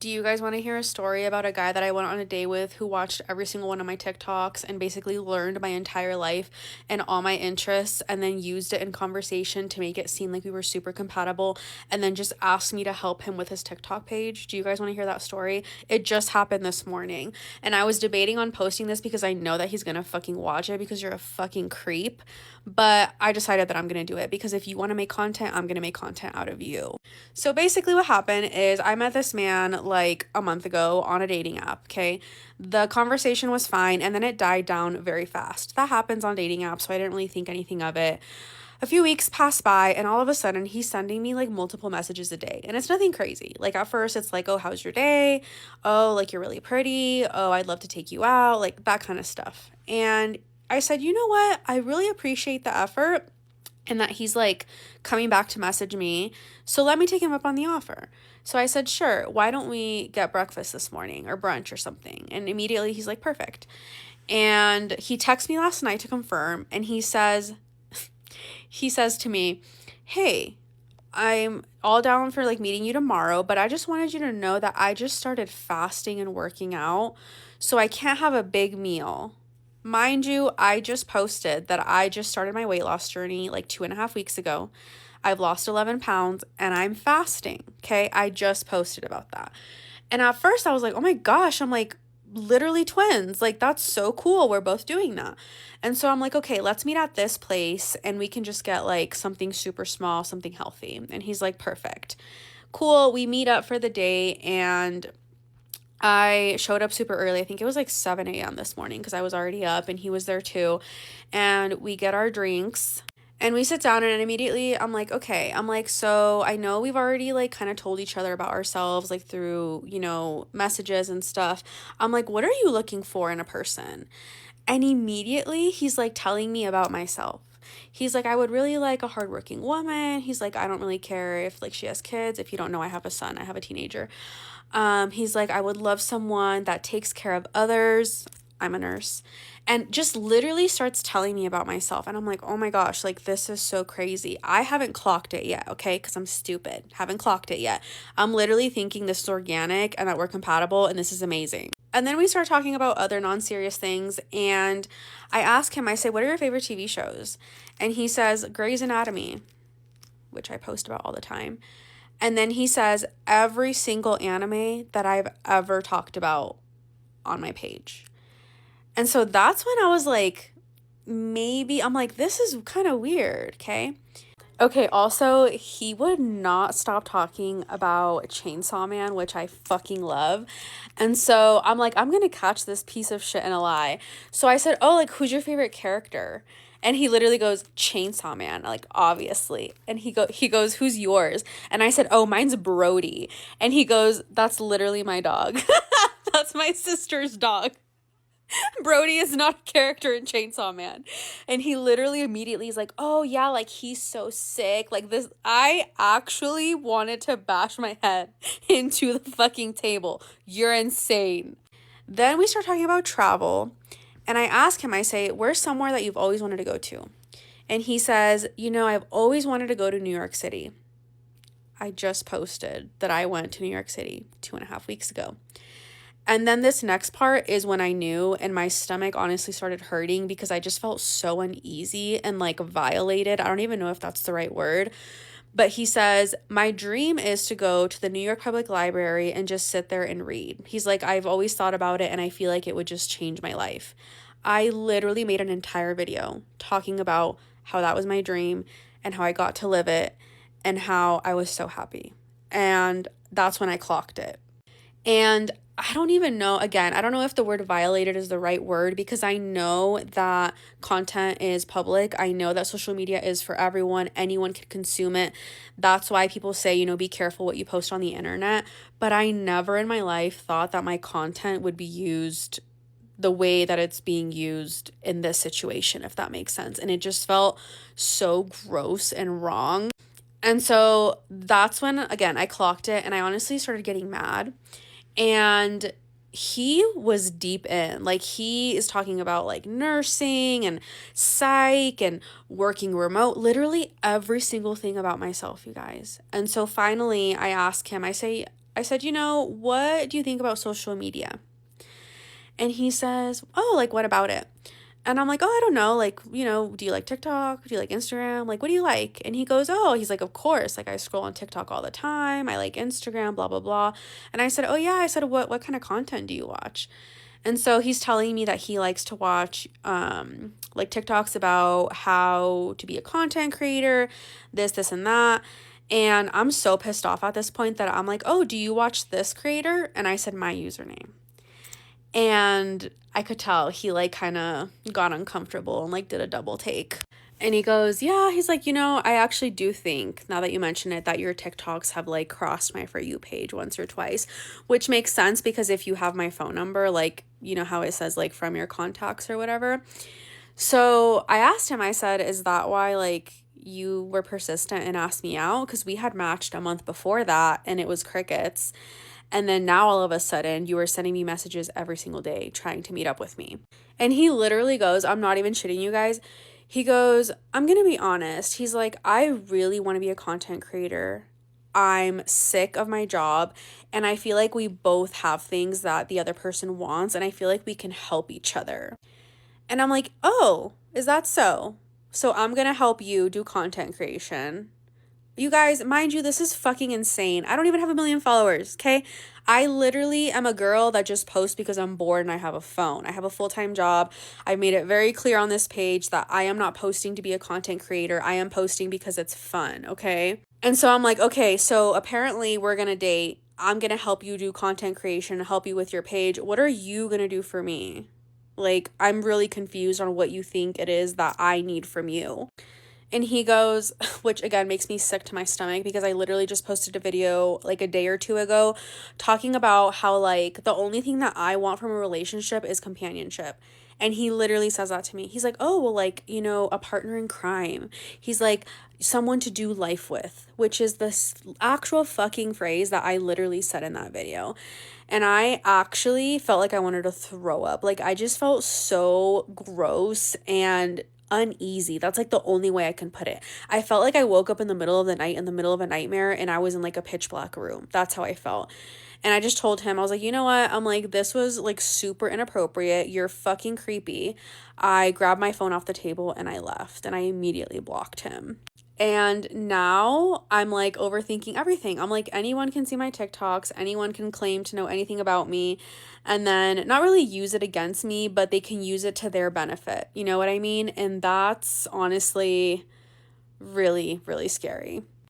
Do you guys want to hear a story about a guy that I went on a date with who watched every single one of my TikToks and basically learned my entire life and all my interests and then used it in conversation to make it seem like we were super compatible and then just asked me to help him with his TikTok page? Do you guys want to hear that story? It just happened this morning. And I was debating on posting this because I know that he's going to fucking watch it because you're a fucking creep. But I decided that I'm going to do it because if you want to make content, I'm going to make content out of you. So basically, what happened is I met this man like a month ago on a dating app, okay? The conversation was fine and then it died down very fast. That happens on dating apps, so I didn't really think anything of it. A few weeks passed by and all of a sudden he's sending me like multiple messages a day. And it's nothing crazy. Like at first it's like, "Oh, how's your day? Oh, like you're really pretty. Oh, I'd love to take you out." Like that kind of stuff. And I said, "You know what? I really appreciate the effort and that he's like coming back to message me. So let me take him up on the offer." So I said, "Sure, why don't we get breakfast this morning or brunch or something?" And immediately he's like, "Perfect." And he texted me last night to confirm and he says to me, "Hey, I'm all down for like meeting you tomorrow, but I just wanted you to know that I just started fasting and working out, so I can't have a big meal." Mind you, I just posted that I just started my weight loss journey like 2.5 weeks ago. I've lost 11 pounds and I'm fasting. Okay. I just posted about that. And at first I was like, oh my gosh, I'm like literally twins. Like, that's so cool. We're both doing that. And so I'm like, okay, let's meet at this place and we can just get like something super small, something healthy. And he's like, perfect. Cool. We meet up for the day and I showed up super early. I think it was like 7 a.m. this morning because I was already up and he was there too. And we get our drinks and we sit down and immediately I'm like, okay, I'm like, so I know we've already like kind of told each other about ourselves like through, messages and stuff. I'm like, what are you looking for in a person? And immediately he's like telling me about myself. He's like, I would really like a hardworking woman. He's like, I don't really care if like she has kids. If you don't know, I have a son, I have a teenager. He's like, I would love someone that takes care of others. I'm a nurse. And just literally starts telling me about myself. And I'm like, oh my gosh, like this is so crazy. I haven't clocked it yet, okay? Because I'm stupid. Haven't clocked it yet. I'm literally thinking this is organic and that we're compatible and this is amazing. And then we start talking about other non-serious things. And I ask him, I say, what are your favorite TV shows? And he says, Grey's Anatomy, which I post about all the time. And then he says every single anime that I've ever talked about on my page. And so that's when I was like, maybe, I'm like, this is kind of weird, okay? Okay, also, he would not stop talking about Chainsaw Man, which I fucking love. And so I'm like, I'm gonna catch this piece of shit in a lie. So I said, oh, like, who's your favorite character? And he literally goes, Chainsaw Man, like, obviously. And he goes, who's yours? And I said, oh, mine's Brody. And he goes, that's literally my dog. That's my sister's dog. Brody is not a character in Chainsaw Man. And he literally immediately is like, oh yeah, like he's so sick. Like this, I actually wanted to bash my head into the fucking table. You're insane. Then we start talking about travel. And I ask him, I say, where's somewhere that you've always wanted to go to? And he says, I've always wanted to go to New York City. I just posted that I went to New York City 2.5 weeks ago. And then this next part is when I knew, and my stomach honestly started hurting because I just felt so uneasy and like violated. I don't even know if that's the right word. But he says, my dream is to go to the New York Public Library and just sit there and read. He's like, I've always thought about it and I feel like it would just change my life. I literally made an entire video talking about how that was my dream and how I got to live it and how I was so happy. And that's when I clocked it. And I don't even know, again, I don't know if the word violated is the right word because I know that content is public. I know that social media is for everyone. Anyone can consume it. That's why people say, be careful what you post on the internet. But I never in my life thought that my content would be used the way that it's being used in this situation, if that makes sense. And it just felt so gross and wrong. And so that's when, again, I clocked it and I honestly started getting mad. And he was deep in, like, he is talking about like nursing and psych and working remote, literally every single thing about myself, you guys. And so finally I I said, what do you think about social media? And he says, oh, like, what about it? And I'm like, oh, I don't know. Like, do you like TikTok? Do you like Instagram? Like, what do you like? And he goes, oh, he's like, of course. Like, I scroll on TikTok all the time. I like Instagram, blah, blah, blah. And I said, oh, yeah. I said, what kind of content do you watch? And so he's telling me that he likes to watch like TikToks about how to be a content creator, this, and that. And I'm so pissed off at this point that I'm like, oh, do you watch this creator? And I said my username. And I could tell he like kind of got uncomfortable and like did a double take. And he goes, yeah, he's like, I actually do think, now that you mention it, that your TikToks have like crossed my For You page once or twice, which makes sense because if you have my phone number, like, how it says like from your contacts or whatever. So I asked him, I said, is that why like you were persistent and asked me out? Because we had matched a month before that and it was crickets. And then now all of a sudden you were sending me messages every single day trying to meet up with me. And he literally goes, I'm not even shitting you guys. He goes, I'm going to be honest. He's like, I really want to be a content creator. I'm sick of my job. And I feel like we both have things that the other person wants. And I feel like we can help each other. And I'm like, oh, is that so? So I'm going to help you do content creation. You guys, mind you, this is fucking insane. I don't even have 1 million followers, okay? I literally am a girl that just posts because I'm bored and I have a phone. I have a full-time job. I made it very clear on this page that I am not posting to be a content creator. I am posting because it's fun, okay? And so I'm like, okay, so apparently we're gonna date. I'm gonna help you do content creation, help you with your page. What are you gonna do for me? Like, I'm really confused on what you think it is that I need from you. And he goes, which again makes me sick to my stomach because I literally just posted a video like a day or two ago talking about how like the only thing that I want from a relationship is companionship. And he literally says that to me. He's like, oh, well, like, a partner in crime. He's like, someone to do life with, which is this actual fucking phrase that I literally said in that video. And I actually felt like I wanted to throw up. Like, I just felt so gross and uneasy. That's like the only way I can put it. I felt like I woke up in the middle of the night in the middle of a nightmare and I was in like a pitch black room. That's how I felt. And I just told him, I was like, you know what? I'm like, this was like super inappropriate. You're fucking creepy. I grabbed my phone off the table and I left and I immediately blocked him. And now I'm like overthinking everything. I'm like, anyone can see my TikToks, anyone can claim to know anything about me, and then not really use it against me, but they can use it to their benefit. You know what I mean? And that's honestly really, really scary.